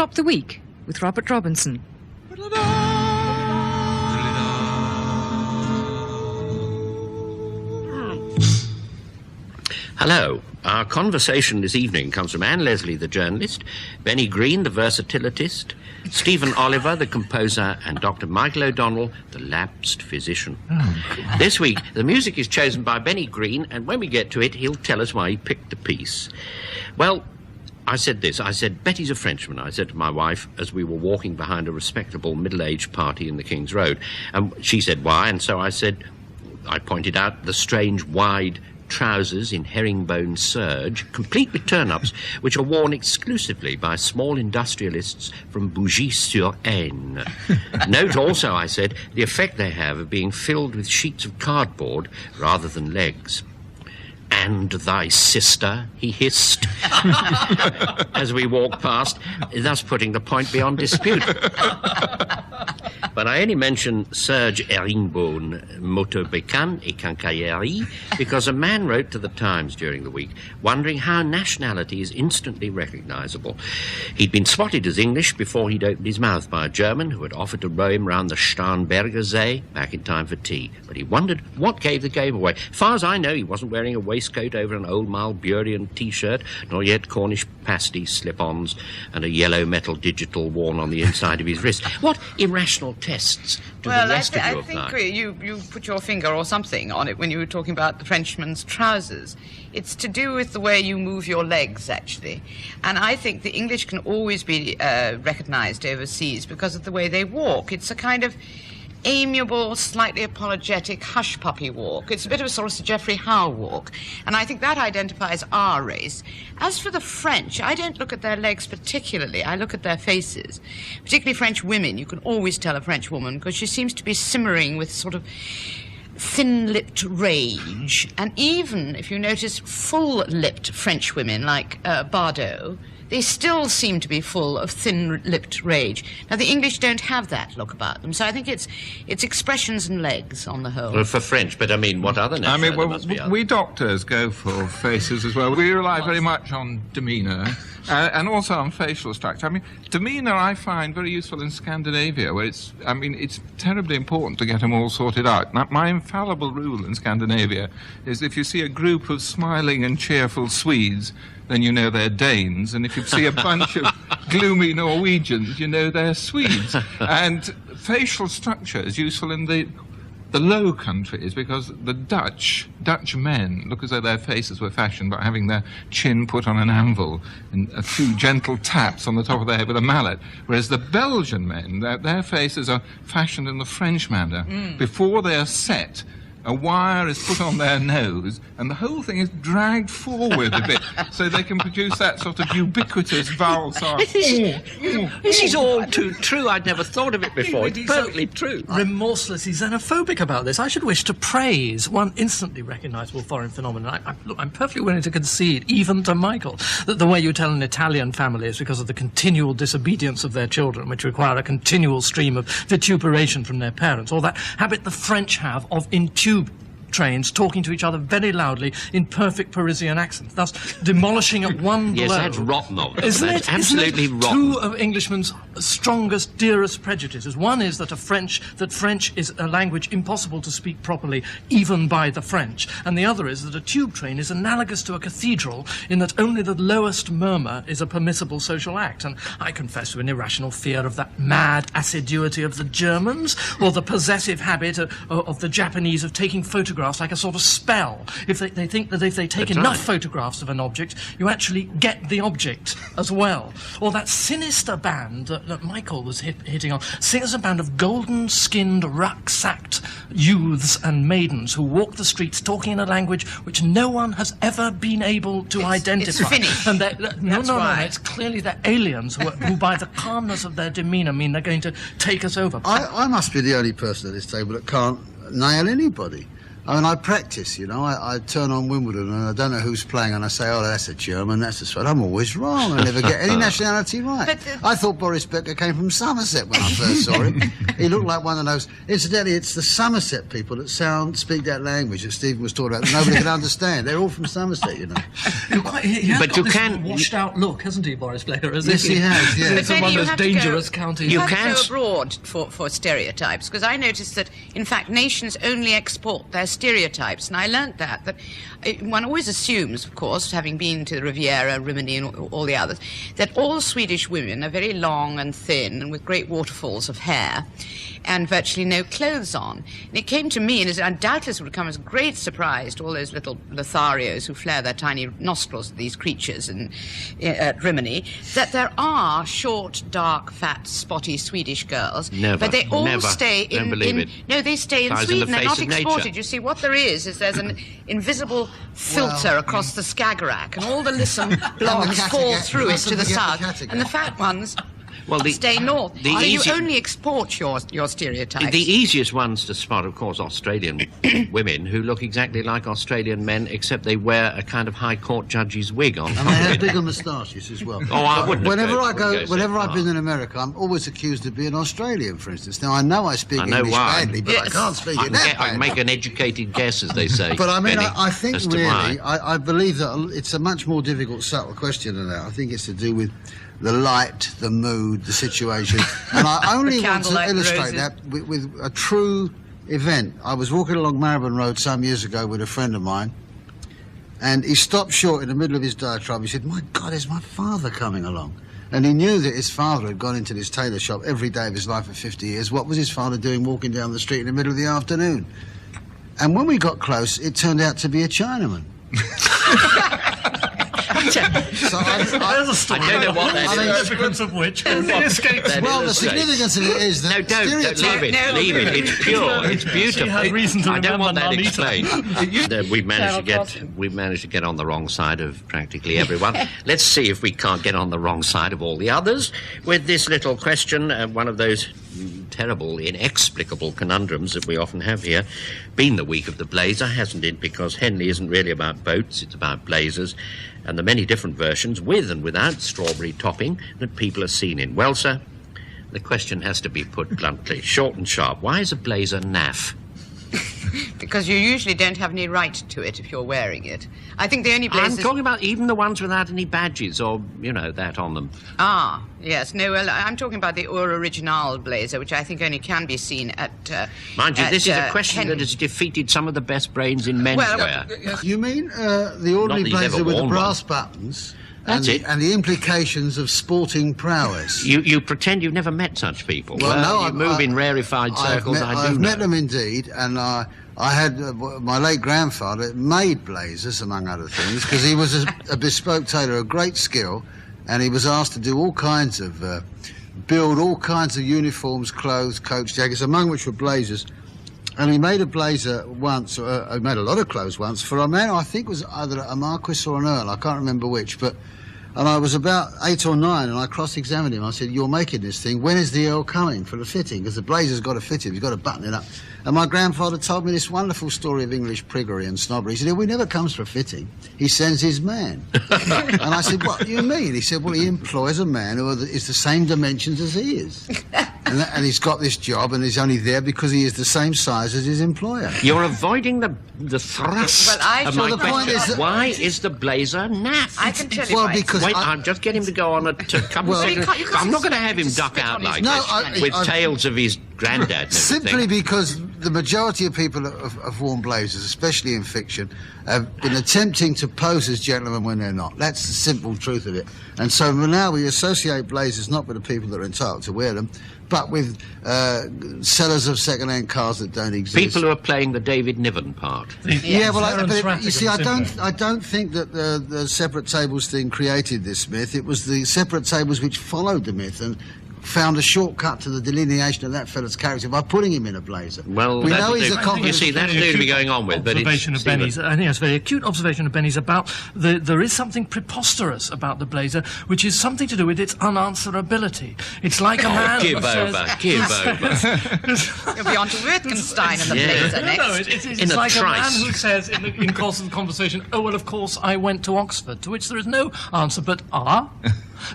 Top the Week with Robert Robinson. Hello. Our conversation this evening comes from Anne Leslie, the journalist, Benny Green, the versatilityist, Stephen Oliver, the composer, and Dr. Michael O'Donnell, the lapsed physician. This week, the music is chosen by Benny Green, and when we get to it, he'll tell us why he picked the piece. Well, I said, Betty's a Frenchman, I said to my wife as we were walking behind a respectable middle-aged party in the King's Road. And she said, why? And so I pointed out the strange wide trousers in herringbone serge, complete with turn-ups, which are worn exclusively by small industrialists from Bougie-sur-Aisne. Note also, I said, the effect they have of being filled with sheets of cardboard rather than legs. And thy sister, he hissed, as we walked past, thus putting the point beyond dispute. But I only mention Serge Herringbone, Motorbécane et Quincaillerie, because a man wrote to the Times during the week, wondering how nationality is instantly recognisable. He'd been spotted as English before he'd opened his mouth by a German who had offered to row him round the Starnberger See back in time for tea. But he wondered what gave the game away. As far as I know, he wasn't wearing a waistcoat over an old Malburian T-shirt, nor yet Cornish pasty slip-ons and a yellow metal digital worn on the inside of his wrist. What irrational tests do the rest of you apply? I think you put your finger or something on it when you were talking about the Frenchman's trousers. It's to do with the way you move your legs, actually. And I think the English can always be recognised overseas because of the way they walk. It's a kind of amiable, slightly apologetic hush-puppy walk. It's a bit of a sort of Sir Geoffrey Howe walk. And I think that identifies our race. As for the French, I don't look at their legs particularly. I look at their faces. Particularly French women. You can always tell a French woman because she seems to be simmering with sort of thin-lipped rage. And even, if you notice, full-lipped French women like Bardot, they still seem to be full of thin-lipped rage. Now, the English don't have that look about them, so I think it's expressions and legs on the whole. Well, for French, but I mean, what other nationalities? We doctors go for faces as well. We rely very much on demeanour and also on facial structure. I mean, demeanour I find very useful in Scandinavia, where it's terribly important to get them all sorted out. Now, my infallible rule in Scandinavia is if you see a group of smiling and cheerful Swedes, then you know they're Danes, and if you see a bunch of gloomy Norwegians, you know they're Swedes. And facial structure is useful in the Low Countries, because the Dutch men look as though their faces were fashioned by having their chin put on an anvil and a few gentle taps on the top of their head with a mallet, whereas the Belgian men, their faces are fashioned in the French manner. Before they are set, a wire is put on their nose, and the whole thing is dragged forward a bit, so they can produce that sort of ubiquitous vowel sound. This is all too true. I'd never thought of it before. It's perfectly true. Remorselessly xenophobic about this. I should wish to praise one instantly recognisable foreign phenomenon. I'm perfectly willing to concede, even to Michael, that the way you tell an Italian family is because of the continual disobedience of their children, which require a continual stream of vituperation from their parents, or that habit the French have of tube trains talking to each other very loudly in perfect Parisian accents, thus demolishing at one blow. Yes, that's rotten of them. Isn't That's it? absolutely Isn't it? rotten. Two of Englishmen's strongest, dearest prejudices. One is that French is a language impossible to speak properly, even by the French. And the other is that a tube train is analogous to a cathedral in that only the lowest murmur is a permissible social act. And I confess to an irrational fear of that mad assiduity of the Germans, or the possessive habit of the Japanese of taking photographs like a sort of spell. If they think that if they take enough photographs of an object, you actually get the object as well. Or that sinister band that Michael was hitting on, sinister band of golden-skinned, rucksacked youths and maidens who walk the streets talking in a language which no one has ever been able to identify. It's Finnish. And no, it's clearly they're aliens who by the calmness of their demeanour mean they're going to take us over. I must be the only person at this table that can't nail anybody. I mean, I practice, you know. I turn on Wimbledon and I don't know who's playing, and I say, oh, that's a German, that's a Swede. I'm always wrong. I never get any nationality right. I thought Boris Becker came from Somerset when I first saw him. He looked like one of those. Incidentally, it's the Somerset people that speak that language that Stephen was talking about that nobody can understand. They're all from Somerset, you know. He has got this washed-out look, hasn't he, Boris Becker? Yes, he has, yeah. It's one of those dangerous counties. You have to go abroad for stereotypes, because I noticed that, in fact, nations only export their stereotypes, and I learnt that one always assumes, of course, having been to the Riviera, Rimini, and all the others, that all Swedish women are very long and thin and with great waterfalls of hair and virtually no clothes on. And it came to me, and doubtless would come as a great surprise to all those little Lotharios who flare their tiny nostrils at these creatures at Rimini, that there are short, dark, fat, spotty Swedish girls. Never. But they all stay in... Don't believe it. No, they stay in Sweden. They're not exported. You see, what there is there's an invisible filter across the Skagerrak, and all the listen blogs fall through it to the south, and the fat ones stay north. So you only export your stereotypes. The easiest ones to spot, of course, Australian women who look exactly like Australian men, except they wear a kind of High Court judge's wig on. And they have bigger moustaches as well. Oh, I wouldn't. Whenever I've been in America, I'm always accused of being Australian, for instance. Now, I know I speak English badly, but I can't speak it that I can make an educated guess, as they say. But I mean, Benny, I think really, I believe that it's a much more difficult, subtle question than that. I think it's to do with the light, the mood, the situation. And I only want to illustrate that with a true event. I was walking along Marylebone Road some years ago with a friend of mine, and he stopped short in the middle of his diatribe. He said, "My God, is my father coming along?" And he knew that his father had gone into this tailor shop every day of his life for 50 years. What was his father doing walking down the street in the middle of the afternoon? And when we got close, it turned out to be a Chinaman. So there's a story. I don't know what that is. The significance of which escapes. Well, the significance of it is that... No, don't leave it. It's pure. It's beautiful. I don't want that explained. We've managed to get on the wrong side of practically everyone. Let's see if we can't get on the wrong side of all the others with this little question, one of those terrible, inexplicable conundrums that we often have here. Been the week of the blazer, hasn't it? Because Henley isn't really about boats, it's about blazers, and the many different versions, with and without strawberry topping, that people are seen in. Well, sir, the question has to be put bluntly, short and sharp. Why is a blazer naff? Because you usually don't have any right to it if you're wearing it. I think the only blazers... I'm talking about even the ones without any badges or, that on them. Ah, yes. No, well, I'm talking about the Original blazer, which I think only can be seen at... Mind you, this is a question that has defeated some of the best brains in menswear. You mean the ordinary blazer with the brass buttons? That's it. And the implications of sporting prowess. You pretend you've never met such people. Well, no, you move in rarefied circles. I've met them indeed, and I had my late grandfather made blazers, among other things, because he was a bespoke tailor of great skill, and he was asked to do all kinds of build all kinds of uniforms, clothes, coats, jackets, among which were blazers. And he made a blazer once, he made a lot of clothes once, for a man I think was either a marquis or an earl, I can't remember which, and I was about 8 or 9, and I cross-examined him. I said, "You're making this thing, when is the earl coming for the fitting? Because the blazer's got to fit him, you've got to button it up." And my grandfather told me this wonderful story of English priggery and snobbery. He said, "He never comes for a fitting, he sends his man." And I said, "What do you mean?" He said, "Well, he employs a man who is the same dimensions as he is. And he's got this job, and he's only there because he is the same size as his employer." You're avoiding the thrust of my question. Why is the blazer naff? I can tell you well, why. Because Wait, I'll just get him to go on a couple of seconds. I'm not going to have him duck out like this with tales of his granddad and simply everything. Because the majority of people have worn blazers, especially in fiction, have been attempting to pose as gentlemen when they're not. That's the simple truth of it. And so now we associate blazers not with the people that are entitled to wear them, but with sellers of second-hand cars that don't exist. People who are playing the David Niven part. Yeah, well, you see, I don't think that the separate tables thing created this myth. It was the separate tables which followed the myth, and found a shortcut to the delineation of that fellow's character by putting him in a blazer. Well, we know he's a you confident... see, that's due to be going on with, but observation of Benny's. I think it's a very acute observation of Benny's about there is something preposterous about the blazer, which is something to do with its unanswerability. It's like a man who says... Give over. You'll be on to Wittgenstein and the blazer next. No, it's like a man who says in course of the conversation, oh, well, of course, I went to Oxford, to which there is no answer but,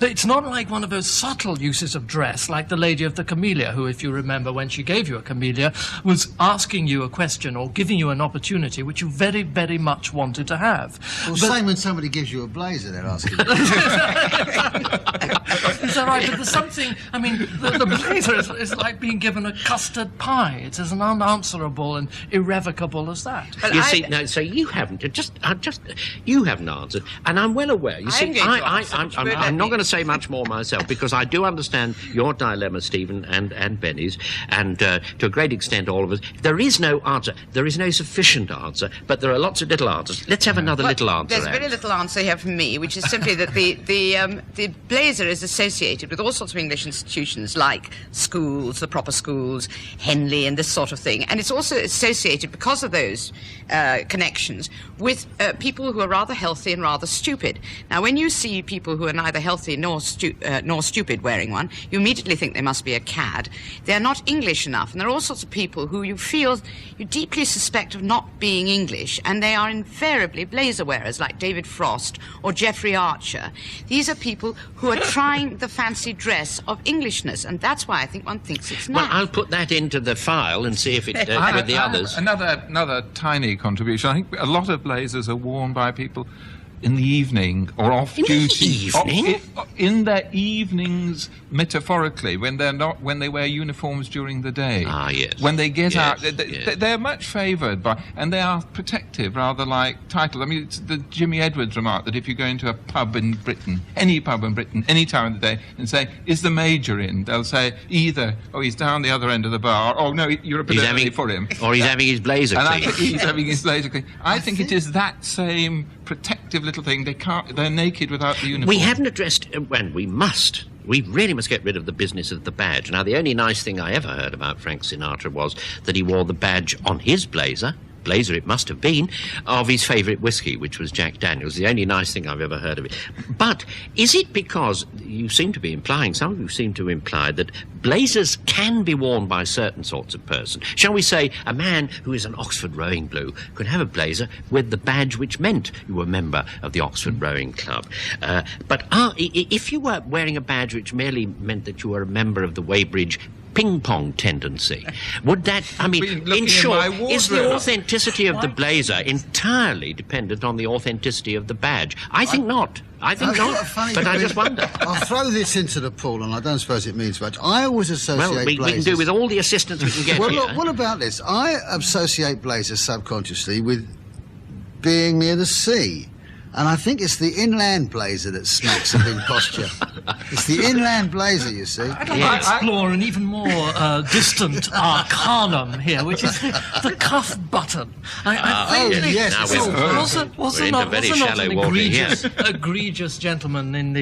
It's not like one of those subtle uses of dress, like the lady of the camellia, who, if you remember, when she gave you a camellia, was asking you a question or giving you an opportunity which you very, very much wanted to have. Well, same when somebody gives you a blazer, they're asking you. Is that right? But there's something, I mean, the blazer is like being given a custard pie. It's as unanswerable and irrevocable as that. But You see, no, so you haven't, you haven't answered, and I'm well aware. You see, I'm not going to say much more myself, because I do understand your dilemma, Stephen, and Benny's, and to a great extent all of us. There is no answer. There is no sufficient answer, but there are lots of little answers. Let's have another little answer. There's very little answer here from me, which is simply that the blazer is associated with all sorts of English institutions like schools, the proper schools, Henley, and this sort of thing. And it's also associated, because of those connections, with people who are rather healthy and rather stupid. Now, when you see people who are neither healthy nor stupid wearing one, you immediately think they must be a cad. They're not English enough, and there are all sorts of people who you deeply suspect of not being English, and they are invariably blazer wearers, like David Frost or Geoffrey Archer. These are people who are trying the fancy dress of Englishness, and that's why I think one thinks it's nice. Well, I'll put that into the file and see if it with the others. Another tiny contribution. I think a lot of blazers are worn by people in the evening or off duty. In their evenings, metaphorically, when they wear uniforms during the day. Ah, yes. When they get out, they're much favoured by, and they are protective, rather like titles. I mean, it's the Jimmy Edwards remark that if you go into a pub in Britain, any pub in Britain, any time of the day, and say, "Is the Major in?" They'll say either, "Oh, he's down the other end of the bar," "Oh no, you're a bit early for him," or he's having his blazer and clean. I think he's having his blazer clean. I think it is that same protective little thing. They're naked without the uniform. We haven't addressed, when we must. We really must get rid of the business of the badge. Now, the only nice thing I ever heard about Frank Sinatra was that he wore the badge on his blazer it must have been, of his favourite whiskey, which was Jack Daniels. The only nice thing I've ever heard of it. But is it because you seem to be implying, some of you seem to imply, that blazers can be worn by certain sorts of person? Shall we say a man who is an Oxford Rowing Blue could have a blazer with the badge which meant you were a member of the Oxford Rowing Club. But if you were wearing a badge which merely meant that you were a member of the Weybridge ping-pong tendency, would that, I mean, in short, is the authenticity of the blazer entirely dependent on the authenticity of the badge? I think not. I think not, but I just wonder. I'll throw this into the pool, and I don't suppose it means much. I always associate blazers... we can do with all the assistance we can get well, here. Look, what about this? I associate blazers subconsciously with being near the sea. And I think it's the inland blazer that smacks of imposture. It's the inland blazer, you see. I'd like to explore an even more distant arcanum here, which is the cuff button. I think was there not an egregious gentleman in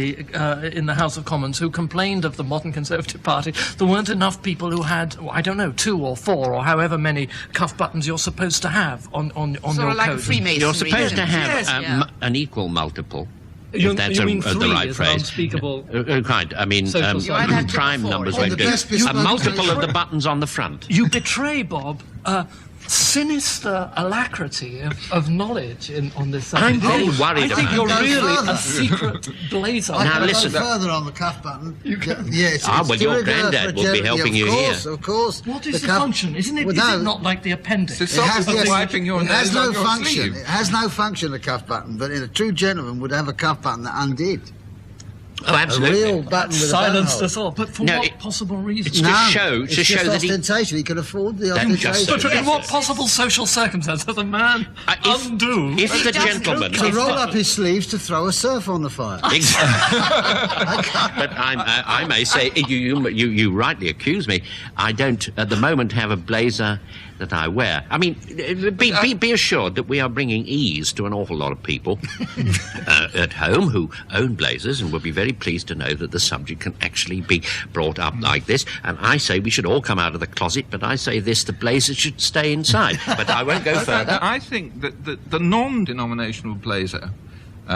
the House of Commons who complained of the modern Conservative Party? There weren't enough people who had, I don't know, 2 or 4 or however many cuff buttons you're supposed to have on your like coat. A Freemason. You're supposed to have an equal multiple. You if that's mean the three right is phrase. An unspeakable. Kind. I mean, prime numbers won't do. A multiple of the buttons on the front. You betray, Bob, sinister alacrity of knowledge on this subject. I'm very worried I think you're about really a secret blazer. Now listen. Further on the cuff button. Yes. Well, your granddad will be helping you here. Of course. What is the function? Isn't it? Is it not like the appendix? It has no function. It has no function. The cuff button, but a true gentleman would have a cuff button that undid. Oh, absolutely. A real button with silenced a us all. But for what possible reason? It's to show that ostentation. He can afford the ostentation. But in what possible social circumstance does a man undo? If the gentleman to roll up his sleeves to throw a surf on the fire. Exactly. But I may say you rightly accuse me. I don't at the moment have a blazer that I wear. I mean, be assured that we are bringing ease to an awful lot of people at home who own blazers and would be very very pleased to know that the subject can actually be brought up like this. And I say we should all come out of the closet, but I say this, the blazers should stay inside. But I won't go further. I think that the non-denominational blazer,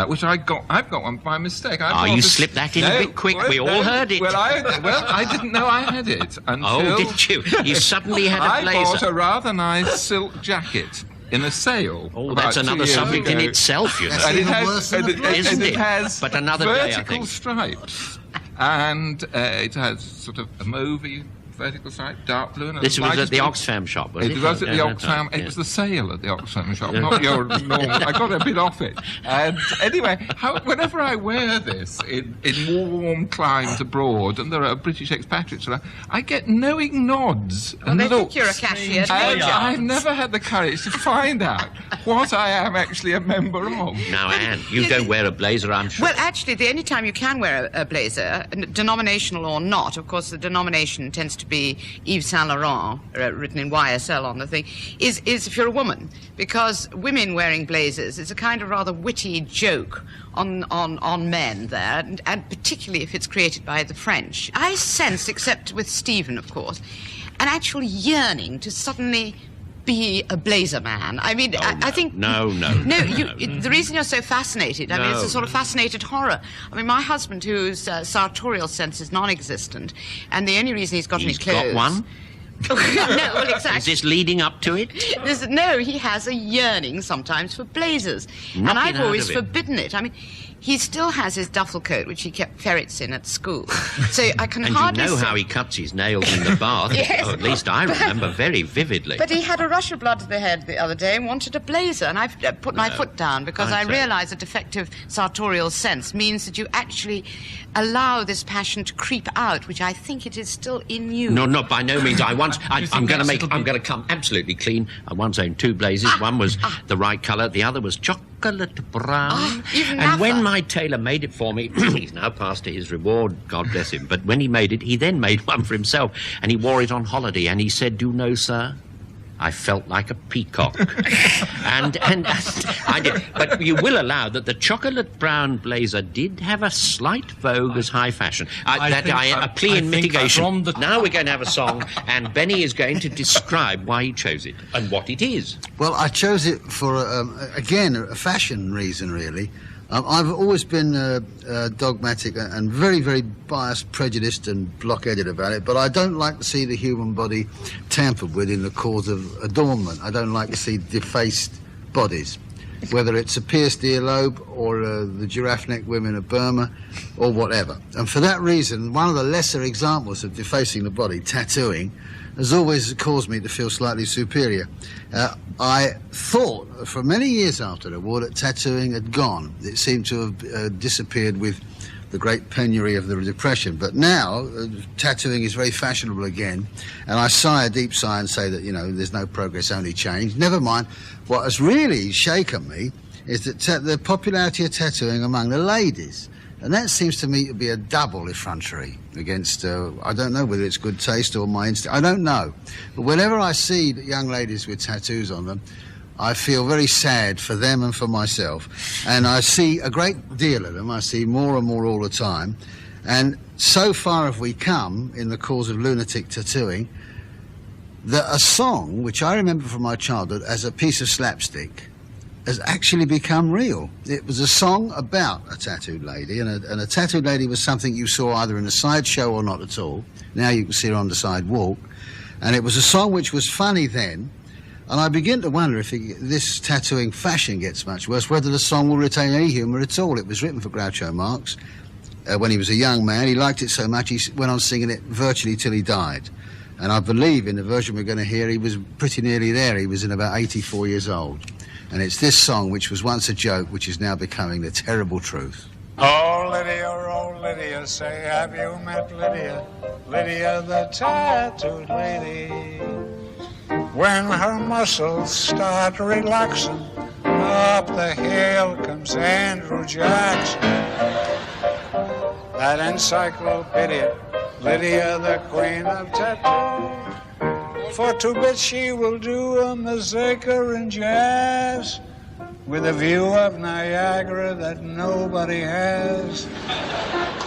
which I've got one by mistake. You slipped that in a bit quick. We all heard it. Well, I didn't know I had it until... Oh, didn't you? You suddenly had a blazer. I bought a rather nice silk jacket in a sale. Oh, that's another subject in itself, you know. That's even worse than a blazer. Isn't it? It has But another day, I vertical think. stripes, and it has sort of a mauvey vertical stripe, dark blue. And This was at the blue. Oxfam shop, was it? It was at the Yeah, Oxfam. yeah. It was the sale at the Oxfam shop, not your normal. I got a bit off it. And anyway, whenever I wear this in warm climes abroad, and there are British expatriates around, I get knowing nods Well, and they looks. think you're a cashier. And don't you? I've never had the courage to find out what I am actually a member of. Now, Anne, you don't wear a blazer, I'm sure. Well, actually, the only time you can wear a blazer, denominational or not, of course, the denomination tends to be Yves Saint Laurent, written in YSL on the thing, is if you're a woman, because women wearing blazers is a kind of rather witty joke on men there, and particularly if it's created by the French. I sense, except with Stephen, of course, an actual yearning to suddenly be a blazer man. I mean, I think... No. The reason you're so fascinated, I mean, it's a sort of fascinated horror. I mean, my husband, whose sartorial sense is non-existent, and the only reason he's got any clothes... He's got one? No, well, exactly. Is this leading up to it? No, he has a yearning sometimes for blazers. Knocking And I've out always of it. forbidden it. I mean, he still has his duffel coat, which he kept ferrets in at school. So I can And hardly you know say- how he cuts his nails in the bath. Yes. Or at least I remember very vividly. But he had a rush of blood to the head the other day and wanted a blazer, and I've put my foot down because I I'd say. realise a defective sartorial sense means that you actually allow this passion to creep out, which I think it is still in you. No, not by no means. I'm going that's to come absolutely clean. I once owned two blazers. One was the right colour, the other was chocolate brown. even And when Naffa. my tailor made it for me, he's now passed to his reward, God bless him. But when he made it, he then made one for himself, and he wore it on holiday. And he said, "Do you know, sir, I felt like a peacock." and I did. But you will allow that the chocolate brown blazer did have a slight vogue as high fashion. A plea in mitigation. Now we're going to have a song, and Benny is going to describe why he chose it and what it is. Well, I chose it for, again, a fashion reason, really. I've always been dogmatic and very, very biased, prejudiced and blockheaded about it, but I don't like to see the human body tampered with in the cause of adornment. I don't like to see defaced bodies, whether it's a pierced earlobe or the giraffe-necked women of Burma or whatever. And for that reason, one of the lesser examples of defacing the body, tattooing, has always caused me to feel slightly superior. I thought for many years after the war that tattooing had gone. It seemed to have disappeared with the great penury of the Depression. But now, tattooing is very fashionable again, and I sigh a deep sigh and say that, there's no progress, only change. Never mind. What has really shaken me is that the popularity of tattooing among the ladies. And that seems to me to be a double effrontery against, I don't know whether it's good taste or my instinct, I don't know. But whenever I see young ladies with tattoos on them, I feel very sad for them and for myself. And I see a great deal of them. I see more and more all the time. And so far have we come in the cause of lunatic tattooing that a song, which I remember from my childhood as a piece of slapstick, has actually become real. It was a song about a tattooed lady, and a tattooed lady was something you saw either in a sideshow or not at all. Now you can see her on the sidewalk. And it was a song which was funny then, and I begin to wonder if this tattooing fashion gets much worse, whether the song will retain any humour at all. It was written for Groucho Marx when he was a young man. He liked it so much he went on singing it virtually till he died. And I believe in the version we're going to hear, he was pretty nearly there. He was in about 84 years old. And it's this song, which was once a joke, which is now becoming the terrible truth. Oh, Lydia, say, have you met Lydia? Lydia, the tattooed lady. When her muscles start relaxing, up the hill comes Andrew Jackson. That encyclopedia, Lydia, the queen of tattoo. For 2 bits she will do a mazurka and jazz with a view of Niagara that nobody has.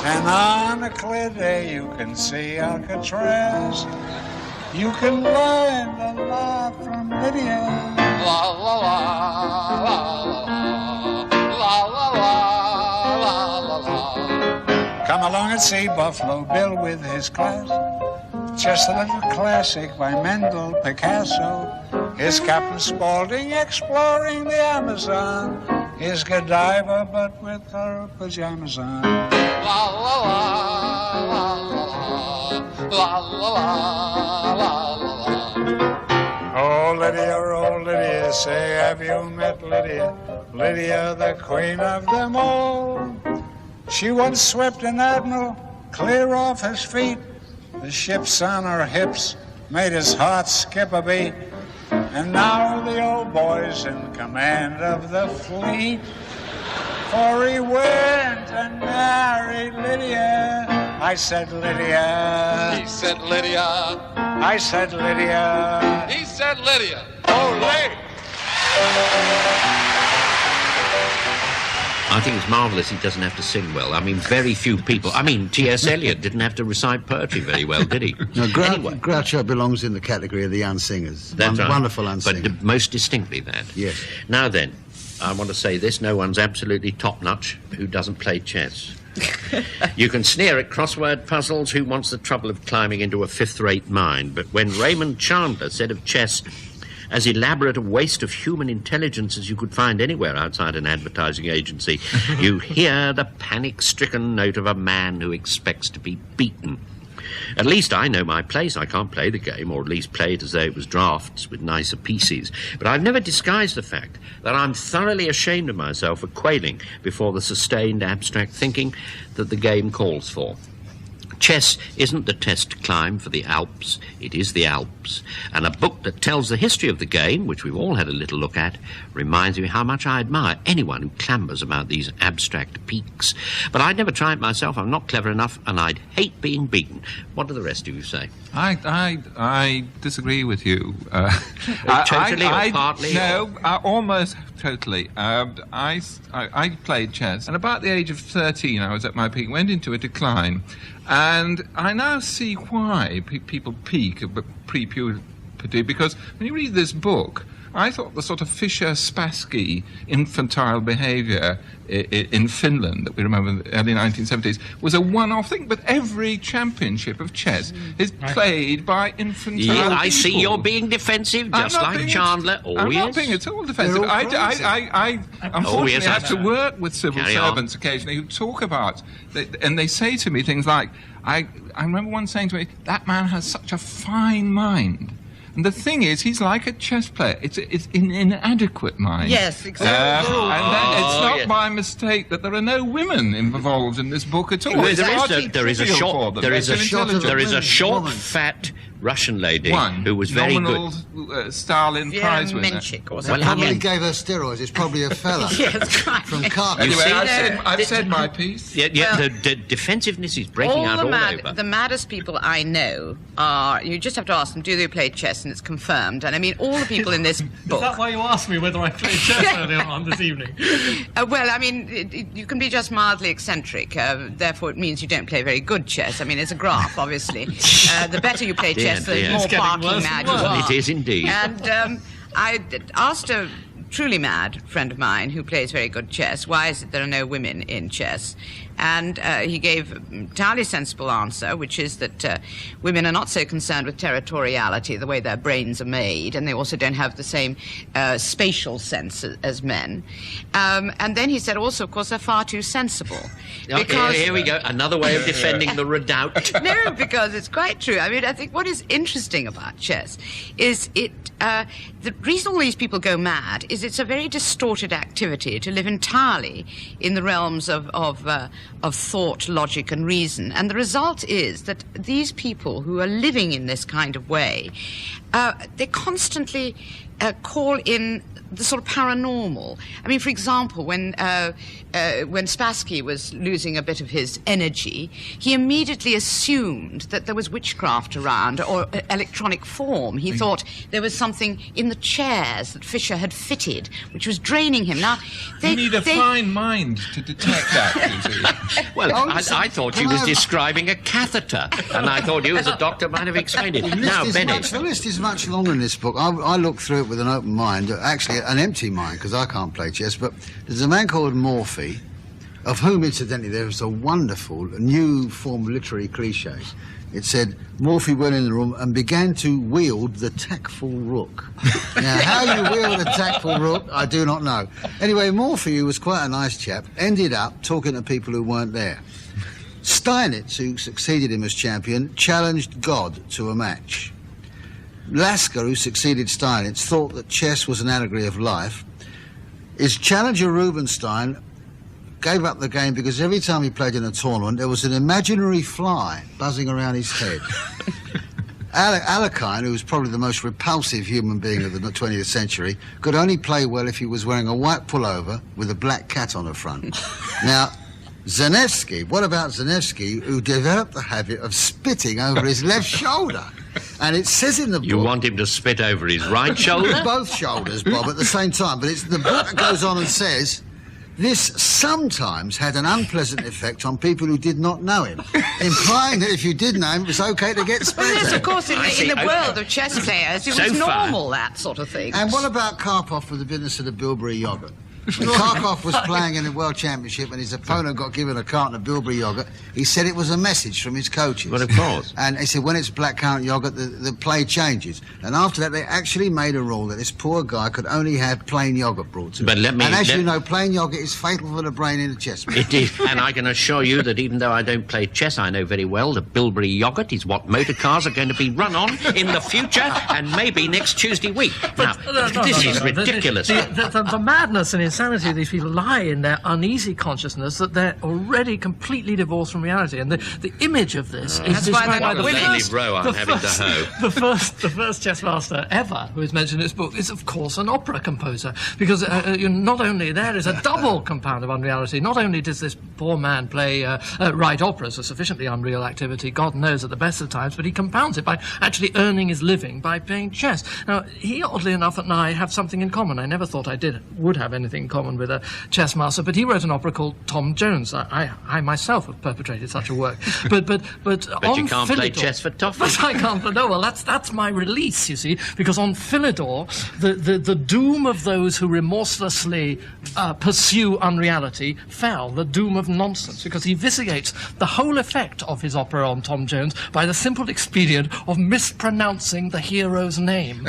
And on a clear day you can see Alcatraz. You can learn a lot from Lydia. La la la, la la la, la la la, la la. Come along and see Buffalo Bill with his class. Just a little classic by Mendel Picasso. Here's Captain Spaulding exploring the Amazon. Here's Godiva, but with her pajamas on. La la la, la la la, la la la, la la. Oh Lydia, say have you met Lydia? Lydia, the queen of them all. She once swept an admiral clear off his feet. The ships on her hips made his heart skip a beat. And now the old boy's in command of the fleet. For he went and married Lydia. I said Lydia. He said Lydia. I said Lydia. He said Lydia. Olé! I think it's marvellous he doesn't have to sing well. I mean, very few people... I mean, T.S. Eliot didn't have to recite poetry very well, did he? No, Anyway. Groucho belongs in the category of the unsingers. That's right. Wonderful unsinger. But most distinctly that. Yes. Now then, I want to say this. No one's absolutely top-notch who doesn't play chess. You can sneer at crossword puzzles. Who wants the trouble of climbing into a fifth-rate mind? But when Raymond Chandler said of chess... as elaborate a waste of human intelligence as you could find anywhere outside an advertising agency, you hear the panic-stricken note of a man who expects to be beaten. At least I know my place. I can't play the game, or at least play it as though it was drafts with nicer pieces. But I've never disguised the fact that I'm thoroughly ashamed of myself for quailing before the sustained abstract thinking that the game calls for. Chess isn't the test to climb for the Alps, it is the Alps. And a book that tells the history of the game, which we've all had a little look at, reminds me how much I admire anyone who clambers about these abstract peaks. But I'd never try it myself, I'm not clever enough, and I'd hate being beaten. What do the rest of you say? I disagree with you. Totally or partly? No, almost totally. I played chess, and about the age of 13, I was at my peak, went into a decline. And I now see why people peak at pre-puberty, because when you read this book, I thought the sort of Fischer-Spassky infantile behaviour in Finland that we remember in the early 1970s was a one-off thing, but every championship of chess is played by infantile people. I see you're being defensive, just like Chandler. I'm not being at all defensive. I unfortunately have to work with civil servants occasionally who talk about, and they say to me things like, I remember one saying to me, that man has such a fine mind. And the thing is, he's like a chess player. It's an inadequate mind. Yes, exactly. And that it's not by mistake that there are no women involved in this book at all. There is a short, fat Russian lady who was very good. Stalin Prize winner. Probably gave her steroids. It's probably a fella from Kharkiv. Anyway, I've said my piece. Yeah, the defensiveness is breaking out all over. The maddest people I know are, you just have to ask them, do they play chess? And it's confirmed. And I mean, all the people in this book... Is that why you asked me whether I played chess earlier on this evening? Well, I mean, you can be just mildly eccentric. Therefore, it means you don't play very good chess. I mean, it's a graph, obviously. The better you play chess, the more parking mad you are. It is indeed. And I asked a truly mad friend of mine who plays very good chess, why is it there are no women in chess? And he gave an entirely sensible answer, which is that women are not so concerned with territoriality, the way their brains are made, and they also don't have the same spatial sense as men. And then he said also, of course, they're far too sensible. Because here we go, another way of defending the redoubt. No, because it's quite true. I mean, I think what is interesting about chess is the reason all these people go mad is it's a very distorted activity to live entirely in the realms of thought, logic, and reason. And the result is that these people who are living in this kind of way, they're constantly call in the sort of paranormal. I mean, for example, when Spassky was losing a bit of his energy, he immediately assumed that there was witchcraft around, or electronic form. He thought there was something in the chairs that Fisher had fitted, which was draining him. Now, you need a fine mind to detect that, you see. Well, I thought she was describing a catheter, and I thought you as a doctor might have explained it. Now, Benny. The list is much longer in this book. I looked through it with an open mind, actually an empty mind, because I can't play chess, but there's a man called Morphy, of whom, incidentally, there was a wonderful new form of literary cliche. It said, Morphy went in the room and began to wield the tactful rook. Now, how you wield a tactful rook, I do not know. Anyway, Morphy, who was quite a nice chap, ended up talking to people who weren't there. Steinitz, who succeeded him as champion, challenged God to a match. Lasker, who succeeded Steinitz, thought that chess was an allegory of life. His challenger, Rubinstein, gave up the game because every time he played in a tournament, there was an imaginary fly buzzing around his head. Alekhine, who was probably the most repulsive human being of the 20th century, could only play well if he was wearing a white pullover with a black cat on the front. Now, Zanevsky, what about Zanevsky, who developed the habit of spitting over his left shoulder? And it says in the book... You want him to spit over his right shoulder? Both shoulders, Bob, at the same time. But it's the book that goes on and says, this sometimes had an unpleasant effect on people who did not know him, implying that if you did know him, it was okay to get spit Well, yes, at. of course, in the world of chess players, it was normal, that sort of thing. And what about Karpov with the business of the Bilberry yoghurt? When Karpov was playing in the World Championship and his opponent got given a carton of Bilberry yoghurt, he said it was a message from his coaches. Well, of course. And he said when it's blackcurrant yoghurt, the play changes. And after that, they actually made a rule that this poor guy could only have plain yoghurt brought to him. But let me... And as you know, plain yoghurt is fatal for the brain in a chess match. It is, and I can assure you that even though I don't play chess, I know very well that Bilberry yoghurt is what motor cars are going to be run on in the future, and maybe next Tuesday week. Now, this is ridiculous. The madness and insanity of these people lie in their uneasy consciousness that they're already completely divorced from reality. And the image of this is described by the first chess master ever who is mentioned in this book is, of course, an opera composer. Because not only there is a double compound of unreality, not only does this poor man write operas, a sufficiently unreal activity, God knows at the best of times, but he compounds it by actually earning his living by playing chess. Now, he, oddly enough, and I have something in common. I never thought I would have anything in common with a chess master, but he wrote an opera called Tom Jones. I myself have perpetrated such a work. But But you can't play chess for toffee. But I can't. No, well, that's my release, you see, because on Philidor, the doom of those who remorselessly pursue unreality fell, the doom of nonsense, because he vitiates the whole effect of his opera on Tom Jones by the simple expedient of mispronouncing the hero's name.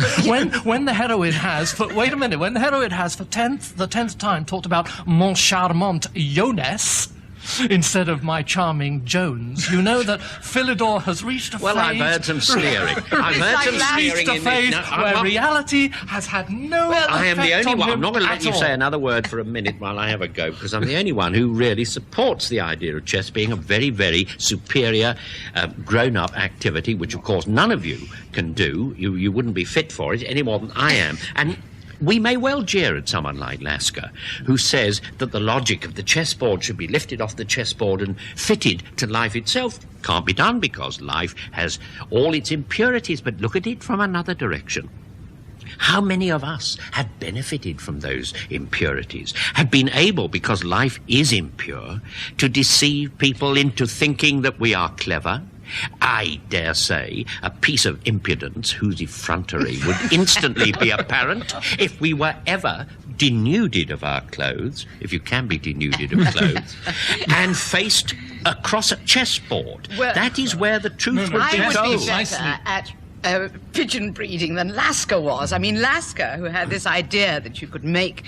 When the heroine has, wait a minute, when the heroine has for the 10th time talked about mon charmant Jonas instead of my charming Jones, you know that Philidor has reached a phase... Well, I've heard some sneering. I've heard some sneering in phase where reality has had no effect I am the only one. I'm not going to let you all. say another word for a minute while I have a go, because I'm the only one who really supports the idea of chess being a very, very superior, grown-up activity, which, of course, none of you can do. You wouldn't be fit for it any more than I am. And we may well jeer at someone like Lasker, who says that the logic of the chessboard should be lifted off the chessboard and fitted to life itself. Can't be done because life has all its impurities, but look at it from another direction. How many of us have benefited from those impurities, have been able, because life is impure, to deceive people into thinking that we are clever? I dare say a piece of impudence whose effrontery would instantly be apparent if we were ever denuded of our clothes, if you can be denuded of clothes, and faced across a chessboard. Well, that is where the truth would be I told. would be better at pigeon breeding than Lasker was. I mean, Lasker, who had this idea that you could make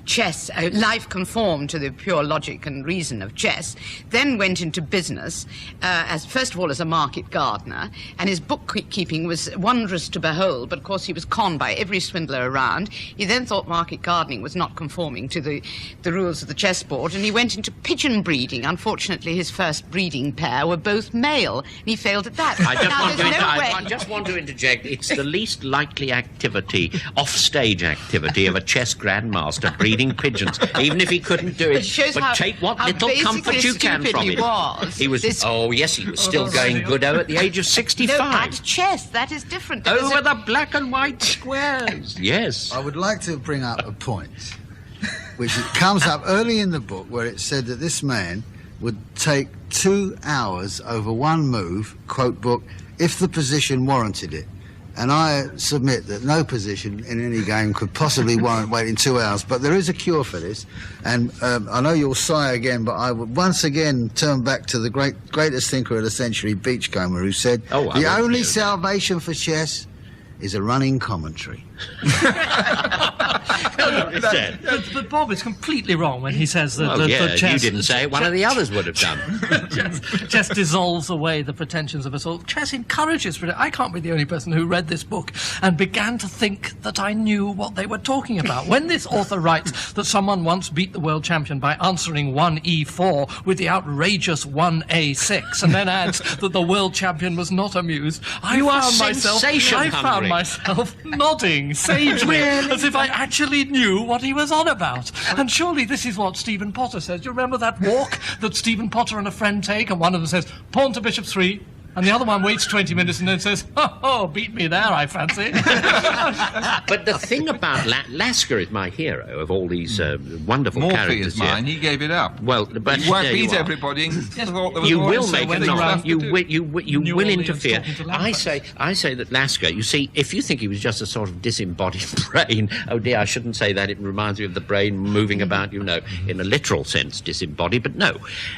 chess, life conform to the pure logic and reason of chess, then went into business, first of all as a market gardener, and his bookkeeping was wondrous to behold, but of course he was conned by every swindler around. He then thought market gardening was not conforming to the rules of the chessboard, and he went into pigeon breeding. Unfortunately, his first breeding pair were both male, and he failed at that. I just want to just want to interject. It's the least likely activity, off-stage activity, of a chess grandmaster breeding pigeons, even if he couldn't do it. But take what little comfort you can from it. He was. Oh yes, he was still going good-o at the age of 65. No, at chess, that is different. Over the black and white squares. Yes. I would like to bring up a point, which comes up early in the book, where it said that this man would take 2 hours over one move, quote book, if the position warranted it. And I submit that no position in any game could possibly warrant waiting 2 hours. But there is a cure for this. And I know you'll sigh again, but I would once again turn back to the greatest thinker of the century, Beachcomber, who said, the only salvation for chess is a running commentary. But Bob is completely wrong when he says that chess... You didn't say it, one of the others would have done. Chess dissolves away the pretensions of us all. Chess encourages... I can't be the only person who read this book and began to think that I knew what they were talking about. When this author writes that someone once beat the world champion by answering 1E4 with the outrageous 1A6 and then adds that the world champion was not amused, I found myself nodding sagely as if I actually knew what he was on about. And surely this is what Stephen Potter says. Do you remember that walk that Stephen Potter and a friend take, and one of them says, pawn to bishop 3, and the other one waits 20 minutes and then says, oh, beat me there, I fancy. But the thing about Lasker is my hero of all these wonderful Morphy characters. Is mine. He gave it up. Well, but he won't beat everybody. You will make a knock. You will interfere. I say that Lasker. You see, if you think he was just a sort of disembodied brain, oh dear, I shouldn't say that. It reminds me of the brain moving about, in a literal sense, disembodied. But no,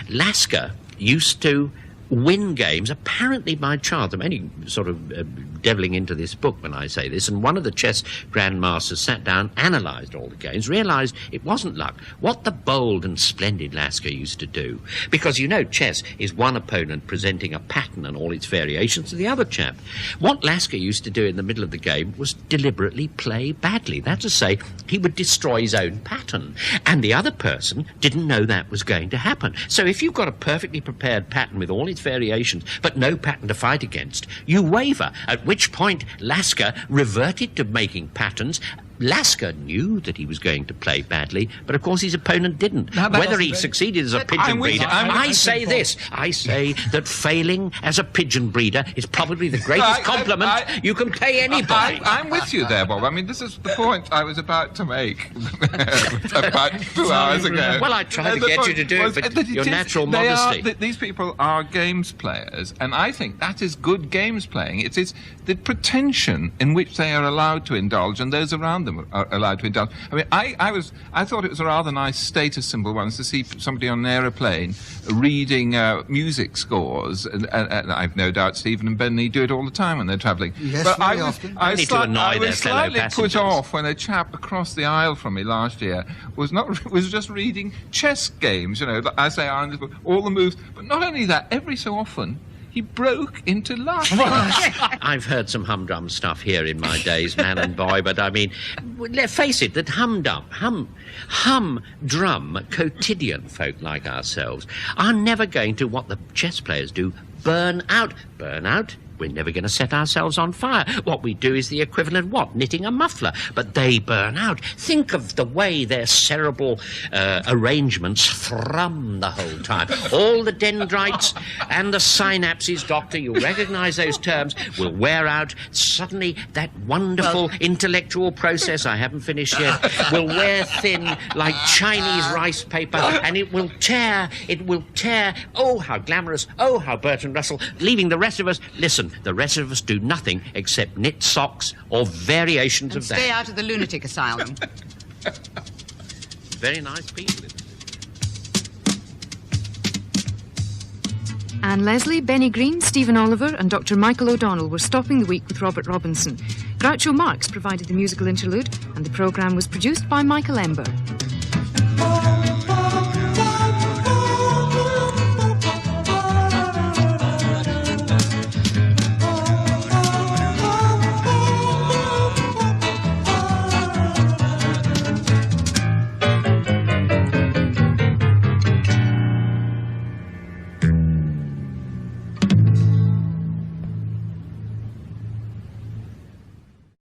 Lasker used to win games apparently by chance. I'm only sort of deviling into this book when I say this, and one of the chess grandmasters sat down, analysed all the games, realised it wasn't luck. What the bold and splendid Lasker used to do, because chess is one opponent presenting a pattern and all its variations to the other chap. What Lasker used to do in the middle of the game was deliberately play badly. That's to say, he would destroy his own pattern, and the other person didn't know that was going to happen. So if you've got a perfectly prepared pattern with all its variations, but no pattern to fight against, you waver, at which point Lasker reverted to making patterns. Lasker knew that he was going to play badly, but of course his opponent didn't. Whether he succeeded as a pigeon breeder, I say that failing as a pigeon breeder is probably the greatest compliment you can pay anybody. I'm with you there, Bob. I mean, this is the point I was about to make about 2 hours ago. Well, I tried to get you to do it, but your natural modesty. These people are games players, and I think that is good games playing. It's the pretension in which they are allowed to indulge, and those around them are allowed to indulge. I mean, I thought it was a rather nice status symbol once to see somebody on an aeroplane reading music scores, and I've no doubt Stephen and Benny do it all the time when they're travelling. Yes, but very often. I was slightly put off when a chap across the aisle from me last year was just reading chess games, as they are in this book, all the moves. But not only that, every so often he broke into laughter. I've heard some humdrum stuff here in my days, man and boy, but I mean, let's face it, that humdrum, quotidian folk like ourselves are never going to, what the chess players do, burn out. Burn out? We're never going to set ourselves on fire. What we do is the equivalent of what? Knitting a muffler. But they burn out. Think of the way their cerebral arrangements thrum the whole time. All the dendrites and the synapses, Doctor, you'll recognise those terms, will wear out. Suddenly, that wonderful intellectual process, I haven't finished yet, will wear thin like Chinese rice paper, and it will tear. Oh, how glamorous. Oh, how Bertrand Russell, leaving the rest of us, listen, the rest of us do nothing except knit socks or variations and of that. Stay out of the lunatic asylum. Very nice people. Anne Leslie, Benny Green, Stephen Oliver and Dr. Michael O'Donnell were stopping the week with Robert Robinson. Groucho Marx provided the musical interlude, and the programme was produced by Michael Ember.